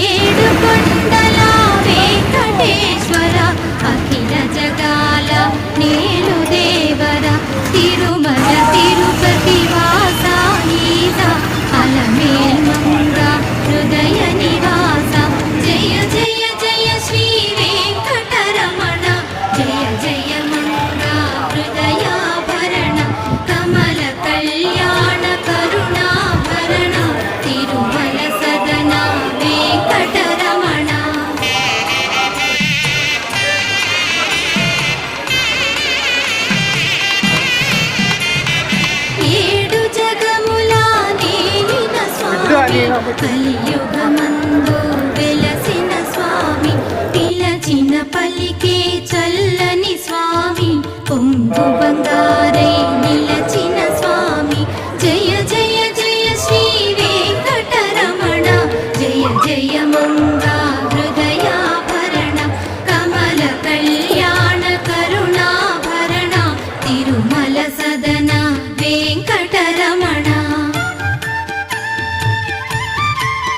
ఏడు కొండల వెంకటేశ్వర అఖిల జగాల నేలు దేవర తిరుమల తిరుపతి వాస ఈస అలమేల్మంగ హృదయ నివాస జయ జయ జయ శ్రీ వెంకటరమణ జయ జయ మంగ హృదయాభరణ కమల కళ్యాణ కరుణాభరణ తిరుమల సదన వెంకటరమణ. ఏడు జగముల నేలిన స్వామి కలియుగమందు